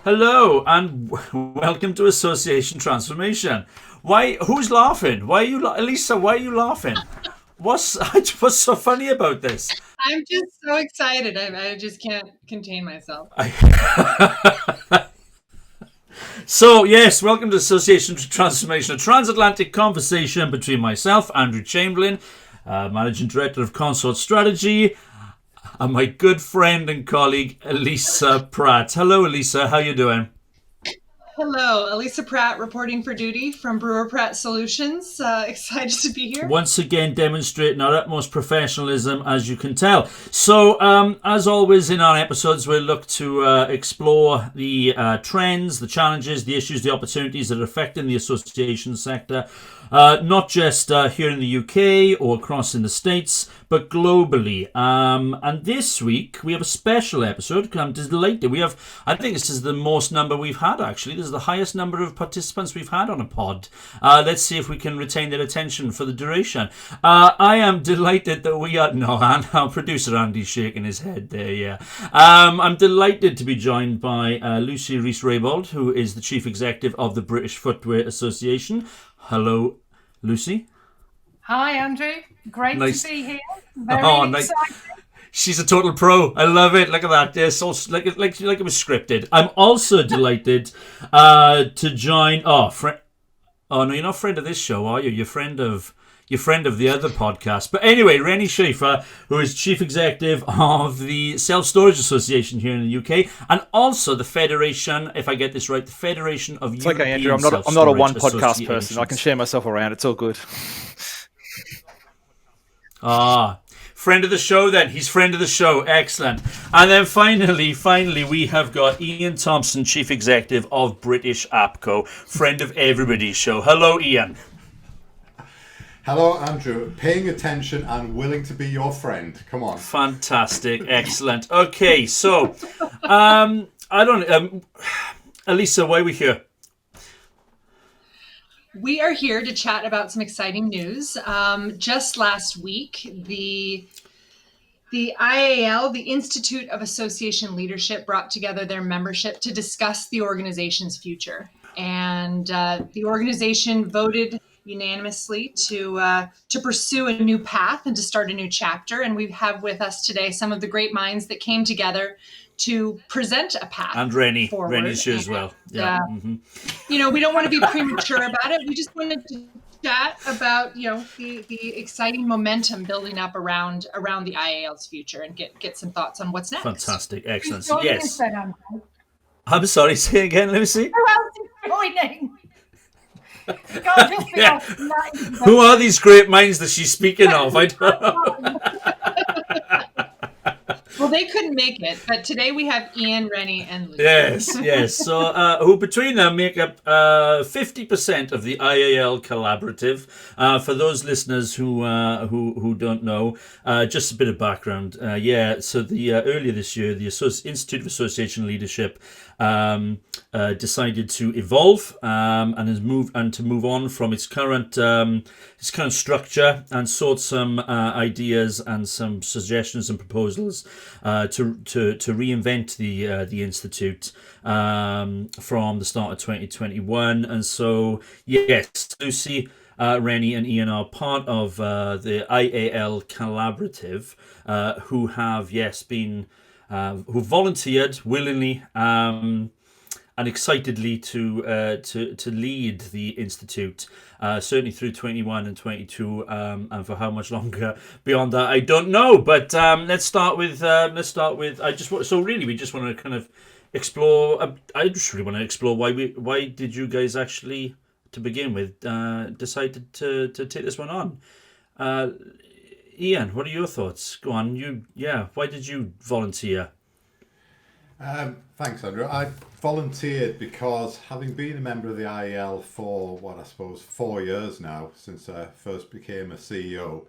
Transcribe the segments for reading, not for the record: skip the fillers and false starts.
Hello and welcome to Association Transformation. Why? Who's laughing? Why are you, Elisa? Why are you laughing? What's what's so funny about this? I'm just so excited. I just can't contain myself. So yes, welcome to Association Transformation, a transatlantic conversation between myself, Andrew Chamberlain, Managing Director of Consort Strategy, and my good friend and colleague Elisa Pratt. Hello, Elisa. How you doing? Hello, Elisa Pratt reporting for duty from Brewer Pratt Solutions. Excited to be here. Once again, demonstrating our utmost professionalism, as you can tell. So, as always in our episodes, we'll look to explore the trends, the challenges, the issues, the opportunities that are affecting the association sector, not just here in the UK or across in the States, but globally. And this week, we have a special episode. I'm delighted. I think this is the most number we've had, actually. This is the highest number of participants we've had on a pod. Let's see if we can retain their attention for the duration. I am delighted that we are... No, our producer Andy's shaking his head there, yeah. I'm delighted to be joined by Lucy Reece-Raybould, who is the Chief Executive of the British Footwear Association. Hello, Lucy. Hi, Andrew. Great Nice. to be here. Very excited. She's a total pro. I love it. Look at that. Yeah, so like it was scripted. I'm also delighted to join. Oh no, you're not friend of this show, are you? You're friend of the other podcast. But anyway, Rennie Schafer, who is Chief Executive of the Self-Storage Association here in the UK, and also the Federation, if I get this right, the Federation of It's European okay, Andrew. I'm not a one podcast person. I can share myself around. It's all good. Friend of the show then. He's friend of the show. Excellent. And then finally, we have got Ian Thompson, Chief Executive of British APCO, friend of everybody's show. Hello, Ian. Hello, Andrew. Paying attention and willing to be your friend. Come on. Fantastic. Excellent. Okay, so, Elisa, why are we here? We are here to chat about some exciting news. Just last week, the IAL, the Institute of Association Leadership, brought together their membership to discuss the organization's future. And the organization voted unanimously to pursue a new path and to start a new chapter. And we have with us today some of the great minds that came together to present a path. And Rennie. forward. Rennie's here as well. Yeah. We don't want to be premature about it. We just wanted to chat about, the exciting momentum building up around the IAL's future and get some thoughts on what's next. Fantastic. Excellent. Who's joining Yes. us then, Andrew? I'm sorry. Say again, Lucy. Who else is joining? You can't just be Yeah. off night. Who are these great minds that she's speaking of? I don't know. Well, they couldn't make it, but today we have Ian, Rennie, and Lucy. Yes. So, who between them make up 50% of the IAL collaborative. For those listeners who don't know, just a bit of background. So the earlier this year, the Institute of Association Leadership decided to evolve and to move on from its current structure and sought some ideas and some suggestions and proposals to reinvent the institute from the start of 2021. And so yes, Lucy, Rennie and Ian are part of the IAL collaborative, who have been who volunteered willingly and excitedly to lead the institute, certainly through 21 and 22, and for how much longer beyond that I don't know. But let's start with we just want to kind of explore. I just really want to explore why did you guys actually, to begin with, decided to take this one on. Ian, what are your thoughts? Go on. Why did you volunteer? Thanks, Andrew. I volunteered because, having been a member of the IEL for 4 years now, since I first became a CEO,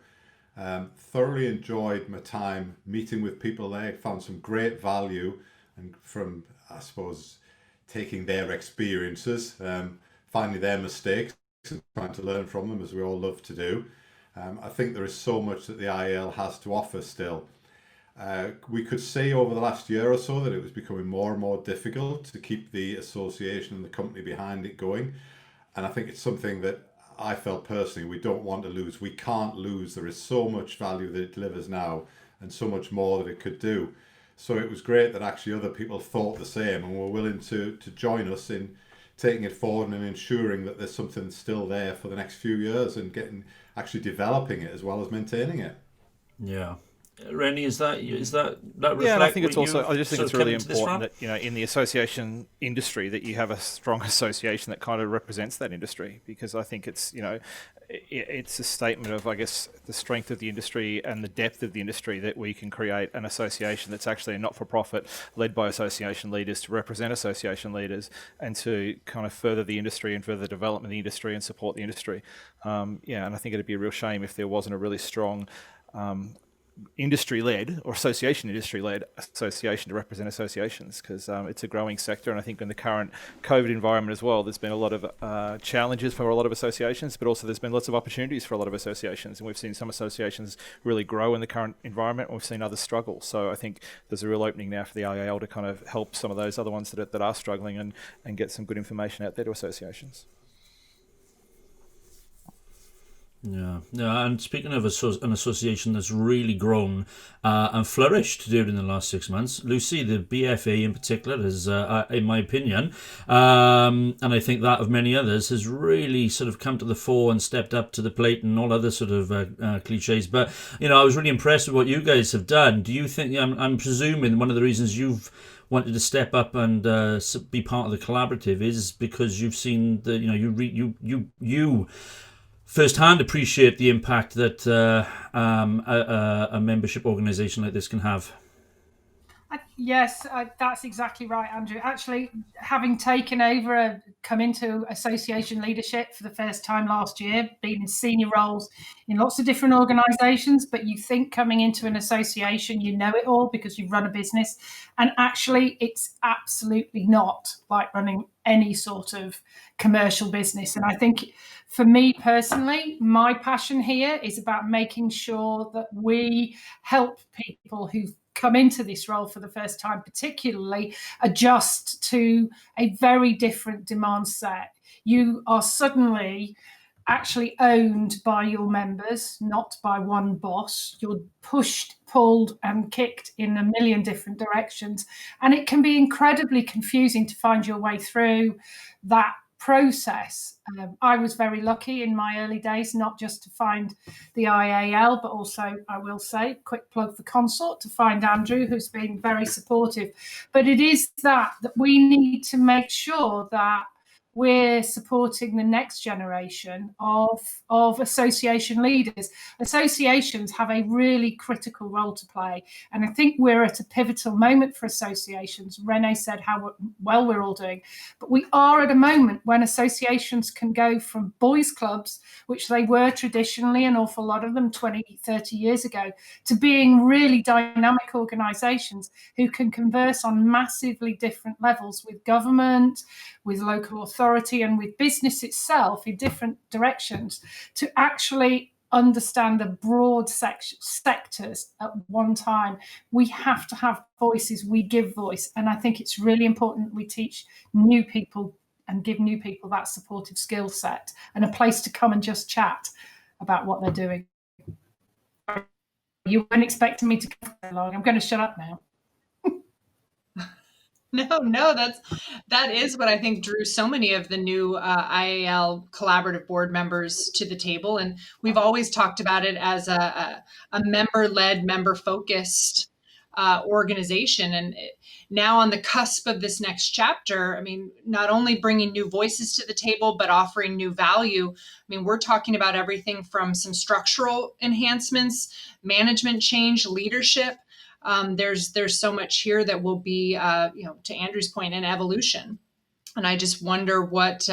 thoroughly enjoyed my time meeting with people there. Found some great value and from, taking their experiences, finding their mistakes and trying to learn from them, as we all love to do. I think there is so much that the IEL has to offer still. We could see over the last year or so that it was becoming more and more difficult to keep the association and the company behind it going. And I think it's something that I felt personally we don't want to lose. We can't lose. There is so much value that it delivers now and so much more that it could do. So it was great that actually other people thought the same and were willing to join us in taking it forward and ensuring that there's something still there for the next few years and actually developing it as well as maintaining it. Yeah. Rennie, is that reflect? Yeah, and I think it's what also. I just think you've it's really sort of come into important that in the association industry that you have a strong association that kind of represents that industry, because I think it's it's a statement of, I guess, the strength of the industry and the depth of the industry that we can create an association that's actually a not-for-profit led by association leaders to represent association leaders and to kind of further the industry and further the development of the industry and support the industry. And I think it'd be a real shame if there wasn't a really strong industry-led or association-industry-led association to represent associations, because it's a growing sector. And I think in the current COVID environment as well, there's been a lot of challenges for a lot of associations, but also there's been lots of opportunities for a lot of associations. And we've seen some associations really grow in the current environment, and we've seen others struggle. So I think there's a real opening now for the IAL to kind of help some of those other ones that are struggling and get some good information out there to associations. Yeah, and speaking of an association that's really grown and flourished during the last 6 months, Lucy, the BFA in particular, has, in my opinion, and I think that of many others, has really sort of come to the fore and stepped up to the plate and all other sort of cliches. But, I was really impressed with what you guys have done. Do you think, I'm presuming one of the reasons you've wanted to step up and be part of the collaborative is because you've seen that, you firsthand appreciate the impact that a membership organisation like this can have. Yes, that's exactly right, Andrew. Actually, having taken over, come into association leadership for the first time last year, been in senior roles in lots of different organisations, but you think coming into an association, you know it all because you've run a business. And actually, it's absolutely not like running any sort of commercial business. And I think for me personally, my passion here is about making sure that we help people who've come into this role for the first time, particularly adjust to a very different demand set. You are suddenly actually owned by your members, not by one boss. You're pushed, pulled, and kicked in a million different directions. And it can be incredibly confusing to find your way through that process. I was very lucky in my early days, not just to find the IAL, but also, I will say, quick plug for Consort, to find Andrew, who's been very supportive. But it is that we need to make sure that we're supporting the next generation of association leaders. Associations have a really critical role to play. And I think we're at a pivotal moment for associations. Renee said how well we're all doing. But we are at a moment when associations can go from boys' clubs, which they were traditionally, an awful lot of them 20, 30 years ago, to being really dynamic organisations who can converse on massively different levels with government, with local authority, and with business itself in different directions to actually understand the broad sectors at one time. We have to have voices. We give voice. And I think it's really important we teach new people and give new people that supportive skill set and a place to come and just chat about what they're doing. You weren't expecting me to go so long. I'm going to shut up now. No, that is what I think drew so many of the new IAL collaborative board members to the table. And we've always talked about it as a member-led, member-focused organization. And now on the cusp of this next chapter, I mean, not only bringing new voices to the table, but offering new value. I mean, we're talking about everything from some structural enhancements, management change, leadership. There's so much here that will be, to Andrew's point, an evolution. And I just wonder what,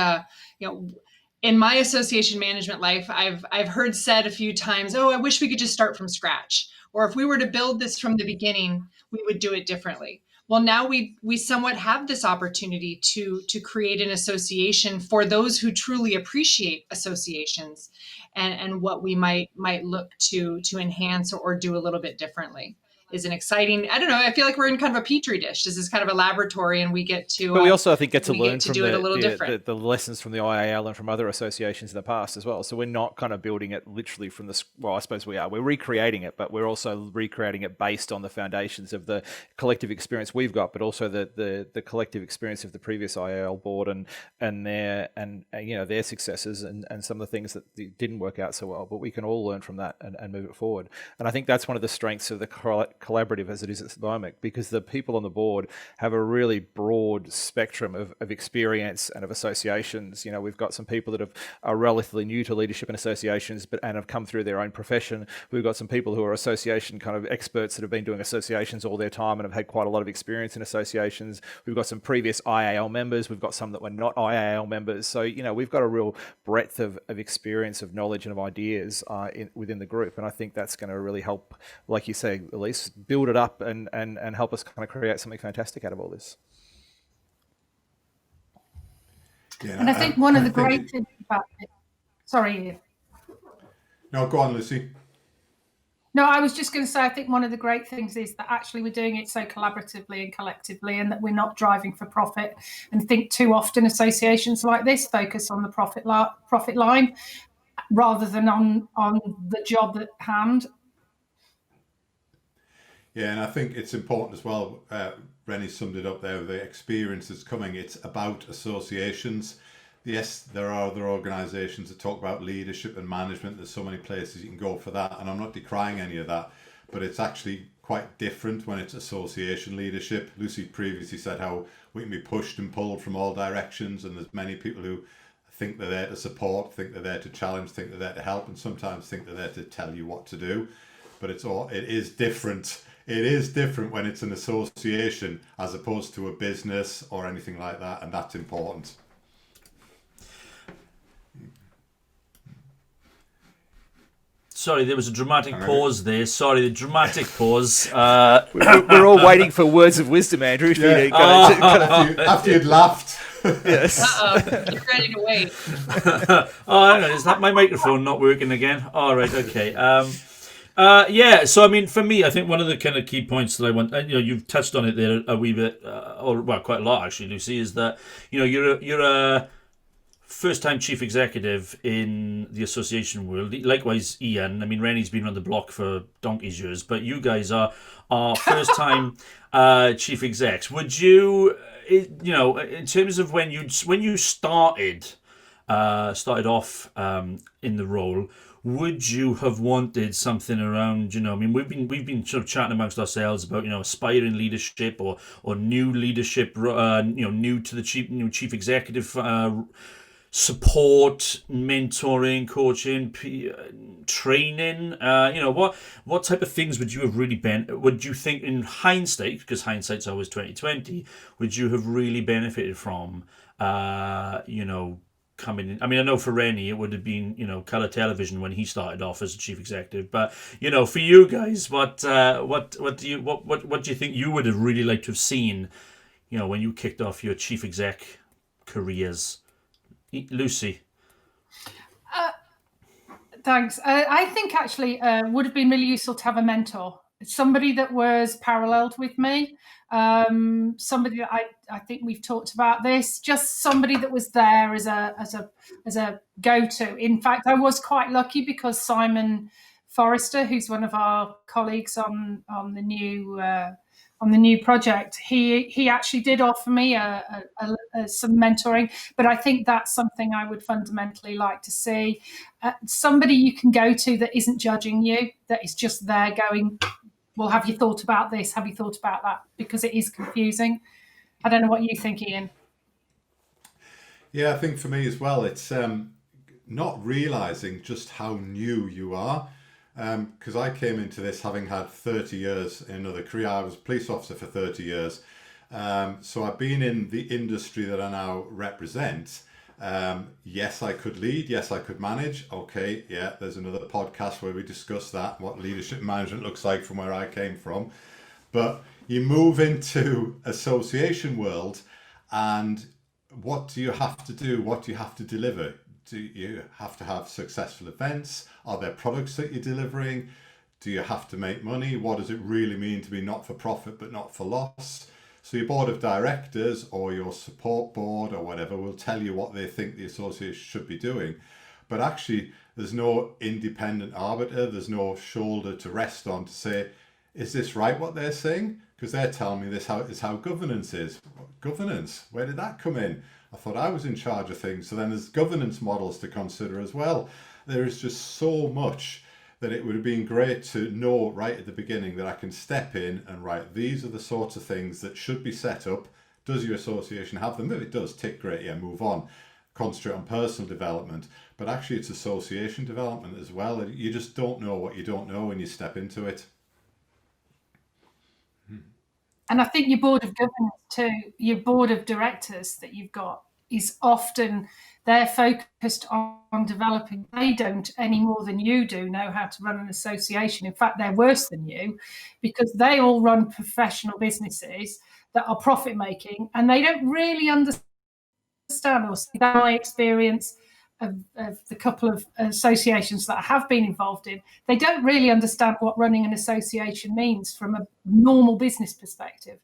in my association management life, I've heard said a few times, oh, I wish we could just start from scratch. Or if we were to build this from the beginning, we would do it differently. Well, now we somewhat have this opportunity to create an association for those who truly appreciate associations and what we might look to enhance or do a little bit differently. is an exciting, I don't know, I feel like we're in kind of a petri dish. This is kind of a laboratory, and we get to, but we also, I think, get to we learn get to from do it a little different. the lessons from the IAL and from other associations in the past as well. So we're not kind of building it literally from the, well, I suppose we are. We're recreating it, but we're also recreating it based on the foundations of the collective experience we've got, but also the collective experience of the previous IAL board and their successes and some of the things that didn't work out so well. But we can all learn from that and move it forward. And I think that's one of the strengths of the collaborative as it is at the moment, because the people on the board have a really broad spectrum of experience and of associations. We've got some people that are relatively new to leadership and associations, and have come through their own profession. We've got some people who are association kind of experts that have been doing associations all their time and have had quite a lot of experience in associations. We've got some previous IAL members. We've got some that were not IAL members. So, we've got a real breadth of experience, of knowledge and of ideas within the group. And I think that's going to really help, like you say, Elise, build it up and help us kind of create something fantastic out of all this. Yeah, and I think one of the great things about it, sorry, Ian. No, go on, Lucy. No, I was just going to say, I think one of the great things is that actually we're doing it so collaboratively and collectively, and that we're not driving for profit. And I think too often associations like this focus on the profit line rather than on the job at hand. Yeah, and I think it's important as well. Rennie summed it up there. The experience is coming. It's about associations. Yes, there are other organisations that talk about leadership and management. There's so many places you can go for that, and I'm not decrying any of that, but it's actually quite different when it's association leadership. Lucy previously said how we can be pushed and pulled from all directions, and there's many people who think they're there to support, think they're there to challenge, think they're there to help, and sometimes think they're there to tell you what to do. But it is different. It is different when it's an association as opposed to a business or anything like that, and that's important. Sorry, there was a dramatic pause there. Sorry, the dramatic pause. We're all waiting for words of wisdom, Andrew. After you'd laughed. Yes. Get ready to wait. Hang on, is that my microphone not working again? All right, okay. Yeah, so I mean, for me, I think one of the kind of key points that I want, you've touched on it there a wee bit, quite a lot actually, Lucy, is that you're a first-time chief executive in the association world. Likewise, Ian. I mean, Rennie's been on the block for donkey's years, but you guys are first-time chief execs. Would you, in terms of when you started off in the role, would you have wanted something around, I mean, we've been sort of chatting amongst ourselves about, aspiring leadership or new leadership, new to the chief executive support, mentoring, coaching, training. What type of things would you have really would you think in hindsight, because hindsight's always 2020, would you have really benefited from, coming in? I mean, I know for Rennie it would have been, colour television when he started off as a chief executive. But for you guys, what do you think you would have really liked to have seen, when you kicked off your chief exec careers? Lucy. Thanks. I think actually would have been really useful to have a mentor, somebody that was paralleled with me, somebody that I think we've talked about this, just somebody that was there as a go-to. In fact, I was quite lucky because Simon Forrester, who's one of our colleagues on the new project, he actually did offer me some mentoring. But I think that's something I would fundamentally like to see. Somebody you can go to that isn't judging you, that is just there going, well, have you thought about this? Have you thought about that? Because it is confusing. I don't know what you think, Ian. Yeah, I think for me as well, it's not realising just how new you are. Because I came into this having had 30 years in another career. I was a police officer for 30 years. So I've been in the industry that I now represent. Yes, I could lead. Yes, I could manage. Okay, yeah, there's another podcast where we discuss that, what leadership management looks like from where I came from. But you move into association world, and what do you have to do? What do you have to deliver? Do you have to have successful events? Are there products that you're delivering? Do you have to make money? What does it really mean to be not for profit but not for loss? So your board of directors or your support board or whatever will tell you what they think the association should be doing. But actually, there's no independent arbiter. There's no shoulder to rest on to say, is this right what they're saying? Because they're telling me this is how governance is. Governance, where did that come in? I thought I was in charge of things. So then there's governance models to consider as well. There is just so much that it would have been great to know right at the beginning that I can step in and write, these are the sorts of things that should be set up. Does your association have them? If it does, tick, great, yeah, move on. Concentrate on personal development. But actually it's association development as well. You just don't know what you don't know when you step into it. And I think your board of governance too, your board of directors that you've got is often, they're focused on developing. They don't any more than you do know how to run an association. In fact, they're worse than you because they all run professional businesses that are profit making and they don't really understand, or see that my experience of the couple of associations that I have been involved in, they don't really understand what running an association means from a normal business perspective.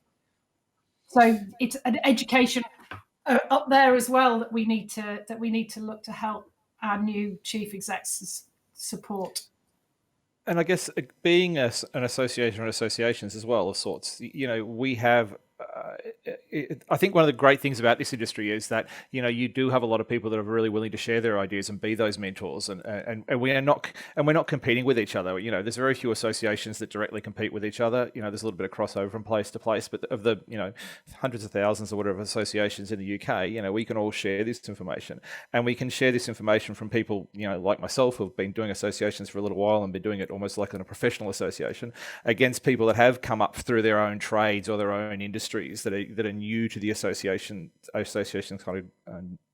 So it's an education up there as well that we need to look to help our new chief execs support. And I guess being an association or associations as well of sorts, we have. I think one of the great things about this industry is that you do have a lot of people that are really willing to share their ideas and be those mentors, and we're not competing with each other. There's very few associations that directly compete with each other. There's a little bit of crossover from place to place, but of the hundreds of thousands or whatever associations in the UK, we can all share this information, and we can share this information from people like myself who've been doing associations for a little while and been doing it almost like in a professional association, against people that have come up through their own trades or their own industries that are new to the association kind of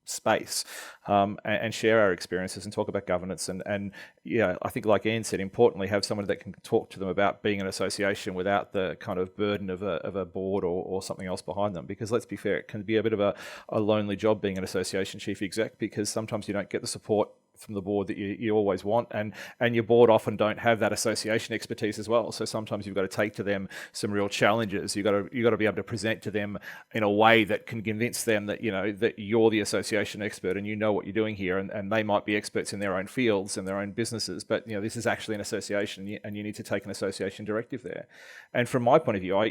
space, and share our experiences and talk about governance and I think, like Ian said, importantly, have someone that can talk to them about being an association without the kind of burden of a board or something else behind them. Because let's be fair, it can be a bit of a lonely job being an association chief exec, because sometimes you don't get the support from the board that you always want, and your board often don't have that association expertise as well. So sometimes you've got to take to them some real challenges. You've got to be able to present to them in a way that can convince them that that you're the association expert and you know what you're doing here, and they might be experts in their own fields and their own businesses, but this is actually an association, and you need to take an association directive there. And from my point of view, I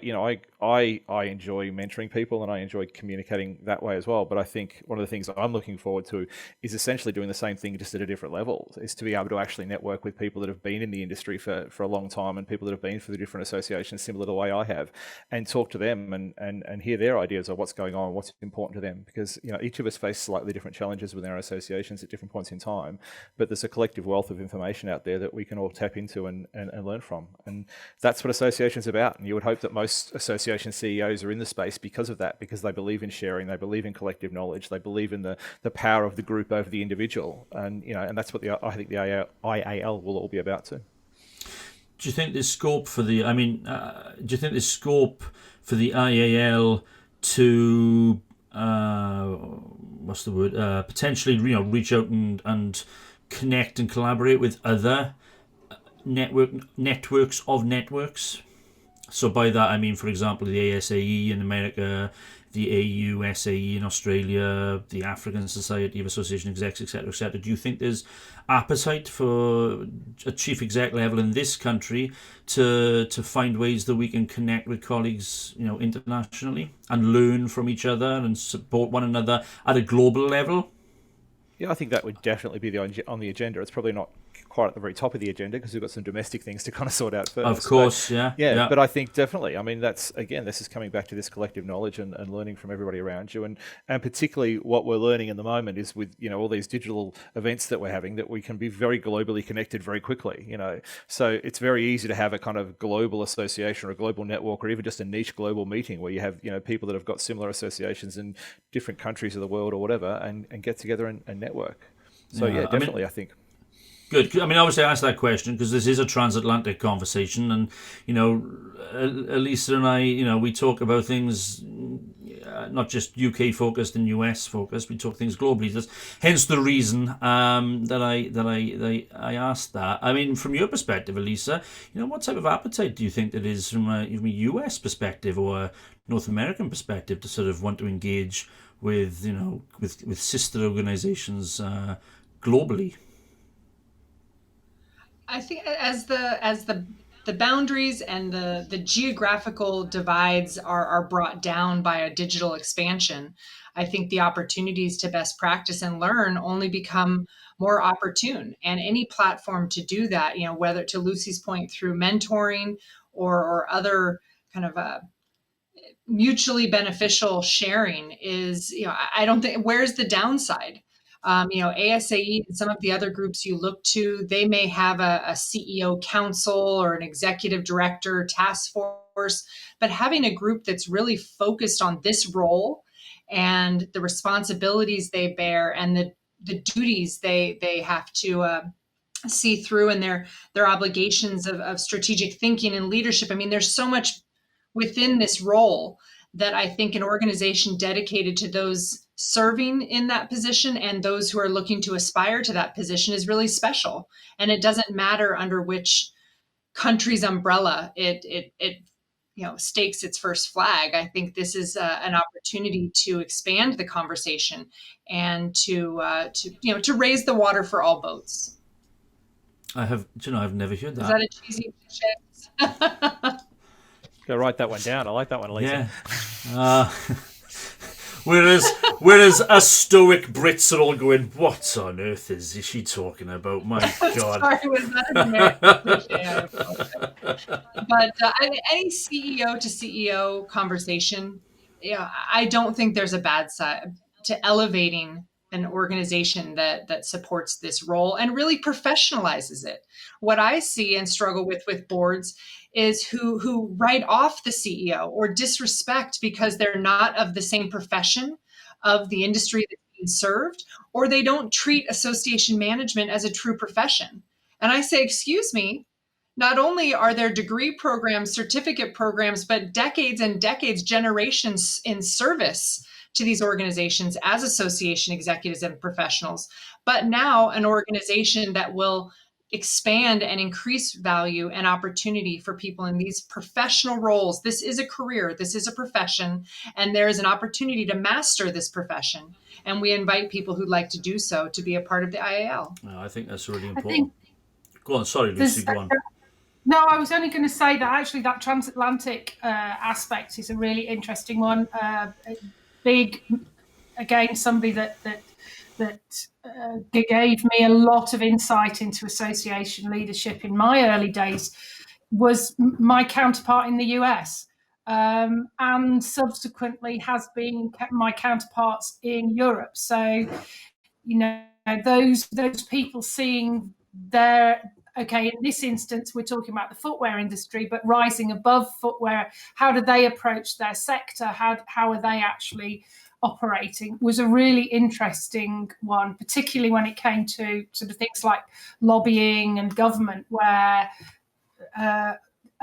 enjoy mentoring people and I enjoy communicating that way as well. But I think one of the things I'm looking forward to is essentially doing the same thing, just at a different level, is to be able to actually network with people that have been in the industry for a long time, and people that have been through the different associations similar to the way I have, and talk to them and hear their ideas of what's going on, what's important to them. Because each of us face slightly different challenges within our associations at different points in time, but there's a collective wealth of information out there that we can all tap into and learn from. And that's what associations are about. And you would hope that most association CEOs are in the space because of that, because they believe in sharing, they believe in collective knowledge, they believe in the power of the group over the individual. And and that's what I think the IAL will all be about too. Do you think there's scope for the? Do you think there's scope for the IAL to potentially reach out and connect and collaborate with other networks of networks? So by that I mean, for example, the ASAE in America, the AUSAE in Australia, the African Society of Association Execs, etc., etc. Do you think there's appetite for a chief exec level in this country to find ways that we can connect with colleagues, internationally, and learn from each other and support one another at a global level? Yeah, I think that would definitely be on the agenda. It's probably not quite at the very top of the agenda because we've got some domestic things to kind of sort out first. Of course, but, yeah. But I think definitely, this is coming back to this collective knowledge and learning from everybody around you. And particularly what we're learning in the moment is with, all these digital events that we're having, that we can be very globally connected very quickly, So it's very easy to have a kind of global association or a global network, or even just a niche global meeting where you have, people that have got similar associations in different countries of the world or whatever, and get together and network. So yeah, definitely, I think. Good. Obviously I asked that question because this is a transatlantic conversation, and Elisa and I, we talk about things not just UK focused and US focused. We talk things globally. Hence the reason that I asked that. I mean, from your perspective, Elisa, what type of appetite do you think that is from a US perspective or a North American perspective to sort of want to engage with with sister organizations globally? I think as the boundaries and the geographical divides are brought down by a digital expansion, I think the opportunities to best practice and learn only become more opportune. And any platform to do that, whether, to Lucy's point, through mentoring or other kind of mutually beneficial sharing, is, I don't think, where's the downside? ASAE and some of the other groups you look to, they may have a CEO council or an executive director task force, but having a group that's really focused on this role and the responsibilities they bear and the duties they have to see through, and their obligations of strategic thinking and leadership. I mean, there's so much within this role that I think an organization dedicated to those serving in that position and those who are looking to aspire to that position is really special. And it doesn't matter under which country's umbrella it stakes its first flag. I think this is an opportunity to expand the conversation and to raise the water for all boats. I've never heard that. Is that a cheesy cliche? Go write that one down. I like that one, Lisa. Yeah. Whereas us stoic Brits are all going, what on earth is she talking about? My God. Sorry, was that an American cliche? I apologize. But any CEO to CEO conversation, I don't think there's a bad side to elevating an organization that supports this role and really professionalizes it. What I see and struggle with boards is who write off the CEO or disrespect because they're not of the same profession of the industry that's being served, or they don't treat association management as a true profession. And I say, excuse me, not only are there degree programs, certificate programs, but decades and decades, generations in service to these organizations as association executives and professionals, but now an organization that will expand and increase value and opportunity for people in these professional roles. This is a career, this is a profession, and there is an opportunity to master this profession. And we invite people who'd like to do so to be a part of the IAL. No, I think that's really important. Go on, sorry, Lucy, go on. No, I was only going to say that actually that transatlantic aspect is a really interesting one. Big, again, somebody that gave me a lot of insight into association leadership in my early days was my counterpart in the US, and subsequently has been my counterparts in Europe. So, those people seeing in this instance, we're talking about the footwear industry, but rising above footwear, how do they approach their sector? How are they actually operating, was a really interesting one, particularly when it came to sort of things like lobbying and government, where a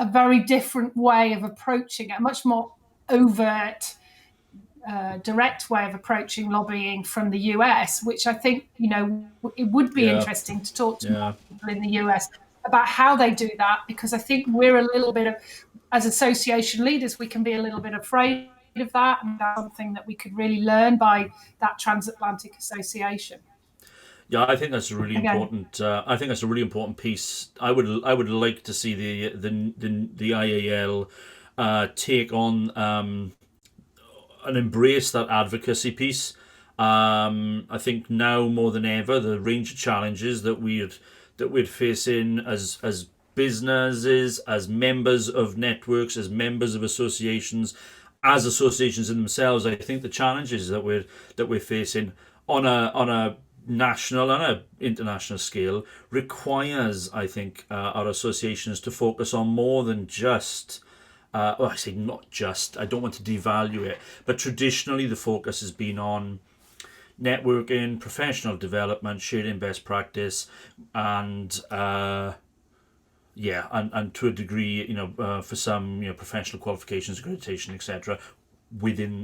very different way of approaching it, a much more overt, direct way of approaching lobbying from the US, which I think, it would be interesting to talk to people in the US about how they do that, because I think we're a little bit of, as association leaders, we can be a little bit afraid of that, and that's something that we could really learn by that transatlantic association. Yeah, I think that's a really important. I think that's a really important piece. I would like to see the IAL take on and embrace that advocacy piece. I think now more than ever, the range of challenges that we'd face in as businesses, as members of networks, as members of associations, as associations in themselves, I think the challenges that we're facing on a national and an international scale requires, I think, our associations to focus on more than just. I say not just. I don't want to devalue it, but traditionally the focus has been on networking, professional development, sharing best practice, and and to a degree, for some, professional qualifications, accreditation, etc.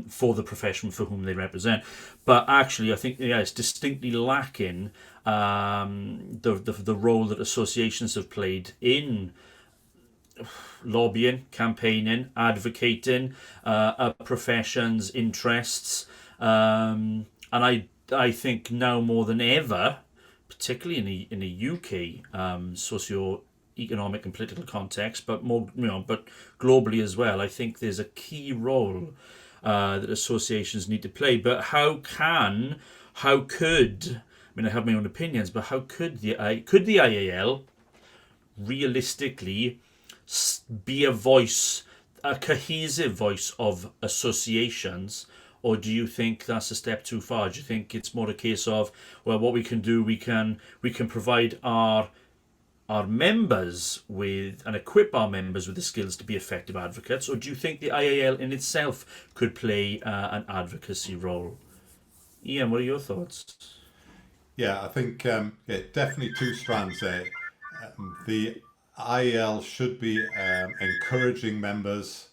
for the profession for whom they represent. But actually, I think it's distinctly lacking the role that associations have played in lobbying, campaigning, advocating a profession's interests, and I think now more than ever, particularly in the UK socio-economic and political context, but but globally as well, I think there's a key role that associations need to play. But how could, I mean, I have my own opinions, but how could the IAL realistically be a voice, a cohesive voice of associations? Or do you think that's a step too far? Do you think it's more a case of, well, what we can do, we can provide our members with, and equip our members with the skills to be effective advocates? Or do you think the IAL in itself could play an advocacy role? Ian, what are your thoughts? Yeah, I think definitely two strands there. The IAL should be encouraging members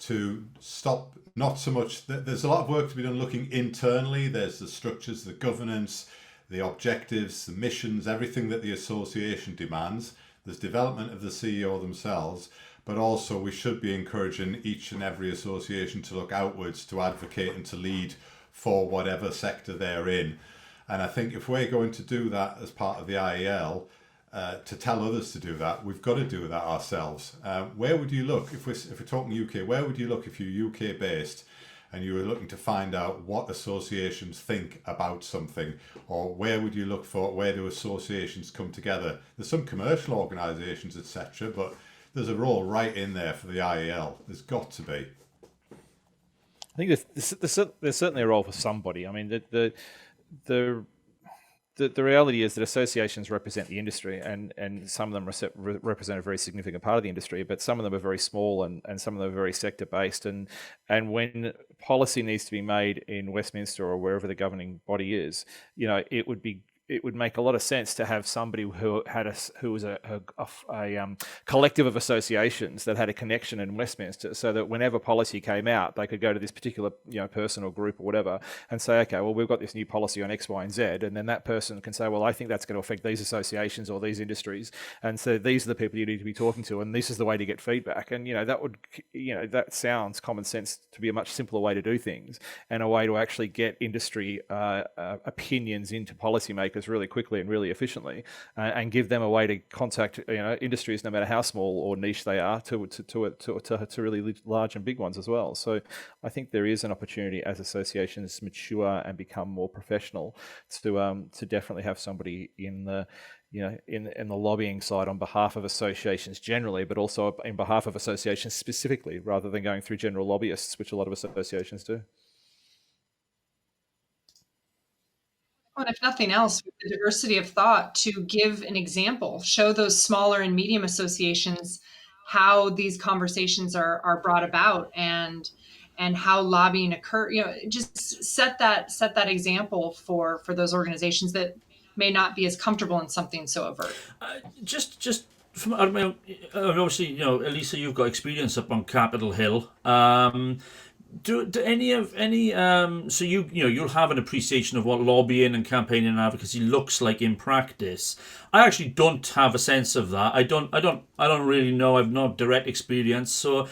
to stop, not so much, there's a lot of work to be done looking internally. There's the structures, the governance, the objectives, the missions, everything that the association demands. There's development of the CEO themselves, but also we should be encouraging each and every association to look outwards, to advocate and to lead for whatever sector they're in. And I think if we're going to do that as part of the IAL, to tell others to do that, we've got to do that ourselves. Where would you look if we're talking UK? Where would you look if you're UK based and you were looking to find out what associations think about something, or where would you look for where do associations come together? There's some commercial organisations, etc., but there's a role right in there for the IAL. There's got to be. I think there's certainly a role for somebody. I mean, the reality is that associations represent the industry, and some of them represent a very significant part of the industry, but some of them are very small and some of them are very sector based. And when policy needs to be made in Westminster or wherever the governing body is, it would make a lot of sense to have somebody who was a collective of associations that had a connection in Westminster, so that whenever policy came out, they could go to this particular person or group or whatever and say, okay, well, we've got this new policy on X, Y, and Z, and then that person can say, well, I think that's going to affect these associations or these industries, and so these are the people you need to be talking to, and this is the way to get feedback. And that sounds common sense to be a much simpler way to do things, and a way to actually get industry opinions into policymakers really quickly and really efficiently, and give them a way to contact industries, no matter how small or niche they are, to really large and big ones as well. So I think there is an opportunity as associations mature and become more professional to definitely have somebody in the in the lobbying side on behalf of associations generally, but also in behalf of associations specifically, rather than going through general lobbyists, which a lot of associations do. And if nothing else, with the diversity of thought, to give an example, show those smaller and medium associations how these conversations are brought about, and how lobbying occur. Just set that example for those organizations that may not be as comfortable in something so overt. Just from obviously, Elisa, you've got experience up on Capitol Hill. Do any so you'll have an appreciation of what lobbying and campaigning and advocacy looks like in practice. I actually don't have a sense of that. I don't really know. I've not direct experience. So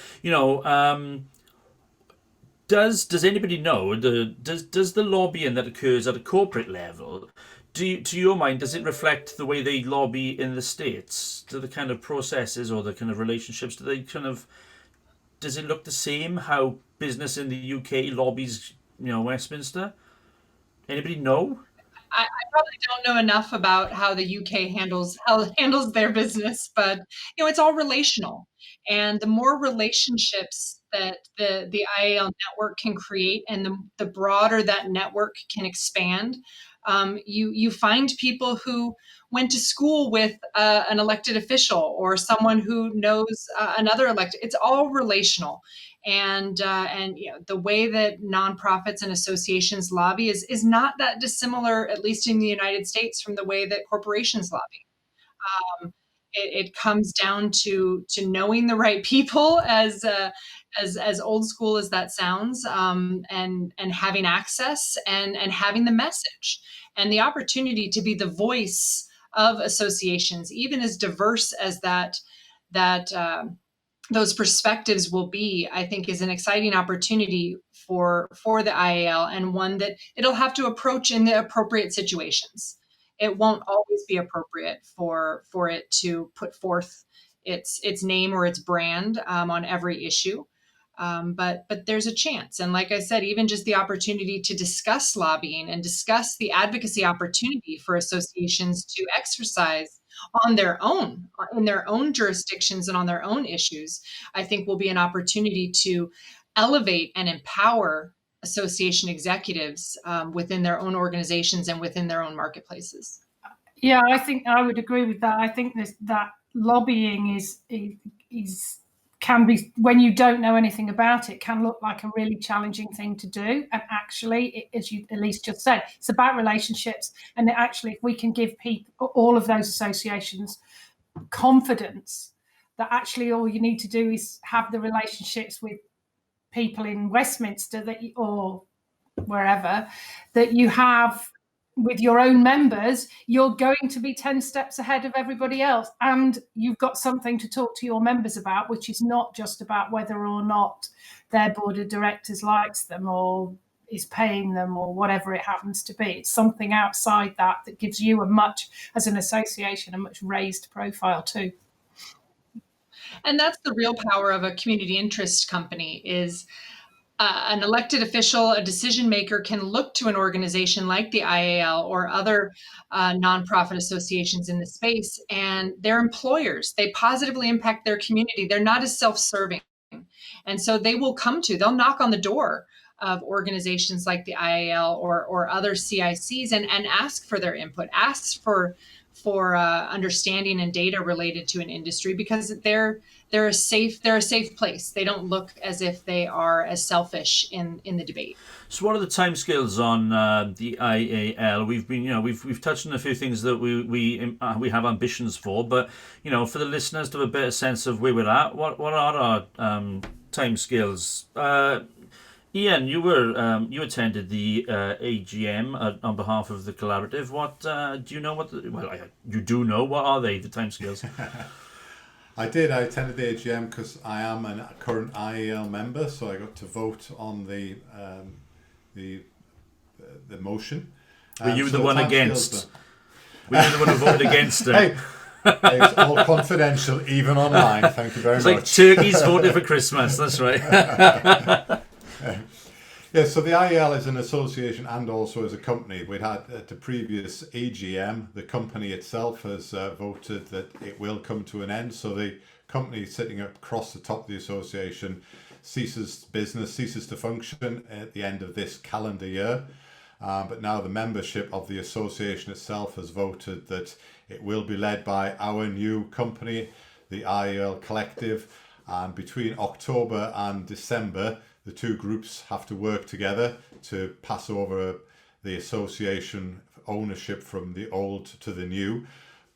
does anybody know does the lobbying that occurs at a corporate level, to your mind, does it reflect the way they lobby in the States? Do the kind of processes or the kind of relationships, does it look the same how business in the UK lobbies, Westminster? Anybody know? I probably don't know enough about how the UK handles their business, but it's all relational, and the more relationships that the IAL network can create, and the broader that network can expand, you find people who went to school with an elected official, or someone who knows another elected. It's all relational, and the way that nonprofits and associations lobby is not that dissimilar, at least in the United States, from the way that corporations lobby. It comes down to knowing the right people, as as old school as that sounds, and having access and having the message and the opportunity to be the voice of associations, even as diverse as that those perspectives will be, I think is an exciting opportunity for the IAL, and one that it'll have to approach in the appropriate situations. It won't always be appropriate for it to put forth its name or its brand on every issue. But there's a chance. And like I said, even just the opportunity to discuss lobbying and discuss the advocacy opportunity for associations to exercise on their own, in their own jurisdictions and on their own issues, I think will be an opportunity to elevate and empower association executives within their own organizations and within their own marketplaces. Yeah, I think I would agree with that. I think that lobbying is can be, when you don't know anything about it, can look like a really challenging thing to do. And actually, as you Elise just said, it's about relationships. And actually, if we can give people, all of those associations, confidence that actually all you need to do is have the relationships with people in Westminster or wherever that you have with your own members, you're going to be 10 steps ahead of everybody else. And you've got something to talk to your members about, which is not just about whether or not their board of directors likes them or is paying them or whatever it happens to be. It's something outside that gives you as an association, a much raised profile too. And that's the real power of a community interest company is an elected official, a decision maker can look to an organization like the IAL or other nonprofit associations in the space, and they're employers. They positively impact their community. They're not as self-serving. And so they'll knock on the door of organizations like the IAL or other CICs and ask for their input, ask for understanding and data related to an industry, because they're a safe place. They don't look as if they are as selfish in the debate. So, what are the timescales on the IAL? We've touched on a few things that we have ambitions for, but for the listeners to have a better sense of where we're at, what are our timescales? Ian, you attended the AGM on behalf of the collaborative. What do you know? You do know. What are they? The timescales? I did. I attended the AGM because I am a current IAL member, so I got to vote on the motion. Were you the one against? Were you the one who voted against it? Hey, it's all confidential, even online. Thank you very much. It's like turkeys voted for Christmas. That's right. Yeah, so the IEL is an association and also as a company. We'd had at the previous AGM, the company itself has voted that it will come to an end. So the company sitting across the top of the association ceases to function at the end of this calendar year. But now the membership of the association itself has voted that it will be led by our new company, the IEL Collective. And between October and December, the two groups have to work together to pass over the association ownership from the old to the new.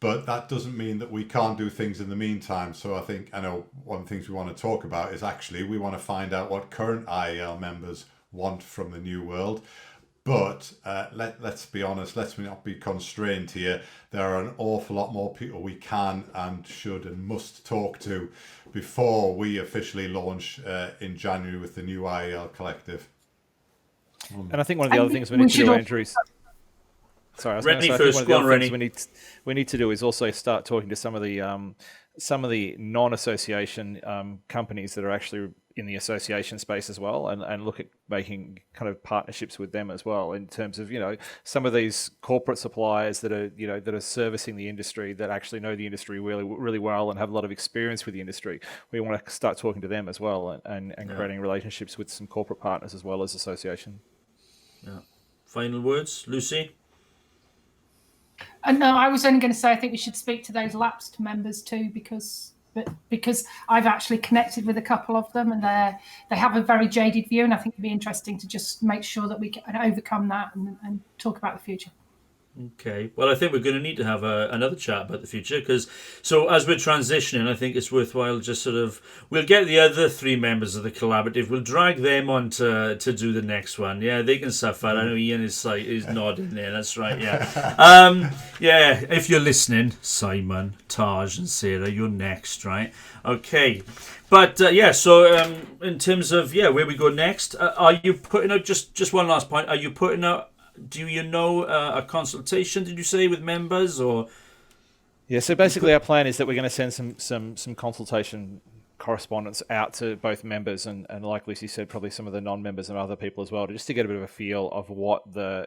But that doesn't mean that we can't do things in the meantime. So I know one of the things we want to talk about is actually we want to find out what current IEL members want from the new world. But let's be honest, let's not be constrained here. There are an awful lot more people we can and should and must talk to before we officially launch in January with the new IEL Collective. And I think one of the other things we need to do, Andrew, is... Sorry, I was going to say, I think one of the other things we need to do is also start talking to some of the non-association companies that are actually in the association space as well, and look at making kind of partnerships with them as well in terms of some of these corporate suppliers that are servicing the industry, that actually know the industry really, really well and have a lot of experience with the industry. We want to start talking to them as well and creating relationships with some corporate partners as well as association. Yeah. Final words, Lucy? No, I was only going to say I think we should speak to those lapsed members too, because I've actually connected with a couple of them, and they have a very jaded view, and I think it'd be interesting to just make sure that we can overcome that and talk about the future. Okay. Well, I think we're going to need to have another chat about the future because, so as we're transitioning, I think it's worthwhile just sort of, we'll get the other three members of the collaborative, we'll drag them on to do the next one. Yeah, they can suffer. I know Ian is nodding there. That's right. Yeah. Yeah. If you're listening, Simon, Taj, and Sarah, you're next, right? Okay. But yeah, so in terms of where we go next, are you putting out just one last point? Are you putting out? Do you know a consultation? Did you say with members or? Yeah. So basically, our plan is that we're going to send some consultation correspondence out to both members and like Lucy said, probably some of the non-members and other people as well, just to get a bit of a feel of what the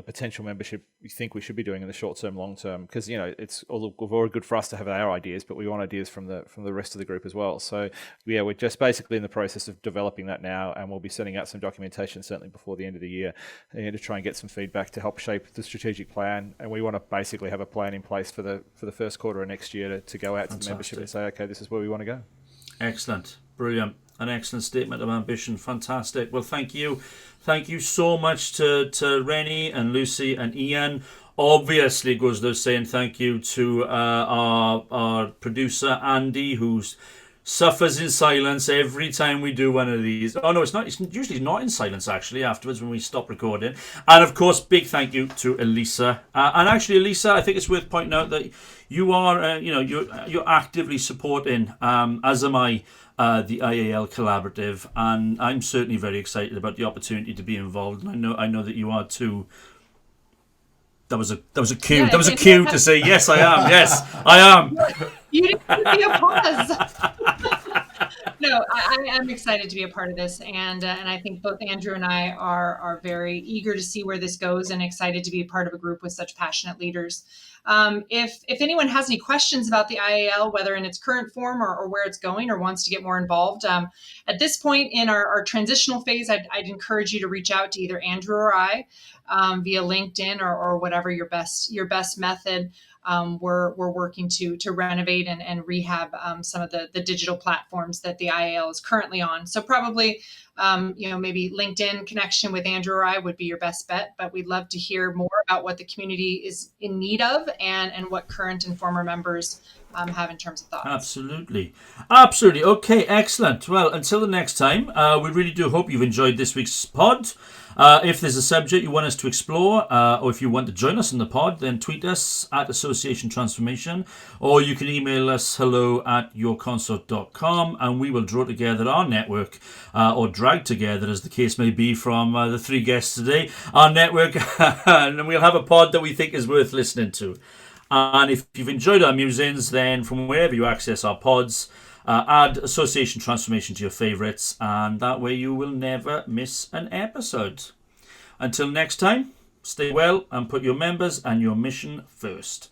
potential membership you think we should be doing in the short term, long term, because it's all very good for us to have our ideas, but we want ideas from the rest of the group as well. So yeah, we're just basically in the process of developing that now, and we'll be sending out some documentation certainly before the end of the year to try and get some feedback to help shape the strategic plan. And we want to basically have a plan in place for the first quarter of next year to go out to the membership and say, okay, this is where we want to go. Excellent. Brilliant. An excellent statement of ambition. Fantastic. Well, thank you. Thank you so much to Rennie and Lucy and Ian. Obviously, it goes without saying thank you to our producer, Andy, who suffers in silence every time we do one of these. Oh, no, it's not. It's usually not in silence, actually, afterwards when we stop recording. And, of course, big thank you to Elisa. And actually, Elisa, I think it's worth pointing out that you are, you're actively supporting, as am I, the IAL collaborative, and I'm certainly very excited about the opportunity to be involved. And I know that you are too. That was a cue. Yeah, that was a cue to say yes, I am. Yes, I am. You didn't give me a pause. No, I am excited to be a part of this, and I think both Andrew and I are very eager to see where this goes, and excited to be a part of a group with such passionate leaders. If anyone has any questions about the IAL, whether in its current form or where it's going, or wants to get more involved, at this point in our transitional phase, I'd encourage you to reach out to either Andrew or I via LinkedIn or whatever your best method. We're working to renovate and rehab some of the digital platforms that the IAL is currently on. So probably, maybe LinkedIn connection with Andrew or I would be your best bet, but we'd love to hear more about what the community is in need of and what current and former members have in terms of thoughts. Absolutely. Okay, excellent. Well, until the next time, we really do hope you've enjoyed this week's pod. If there's a subject you want us to explore, or if you want to join us in the pod, then tweet us at Association Transformation, or you can email us hello@yourconsort.com, and we will draw together our network, or drag together, as the case may be, from the three guests today, our network, and we'll have a pod that we think is worth listening to. And if you've enjoyed our musings, then from wherever you access our pods, add Association Transformation to your favourites, and that way you will never miss an episode. Until next time, stay well and put your members and your mission first.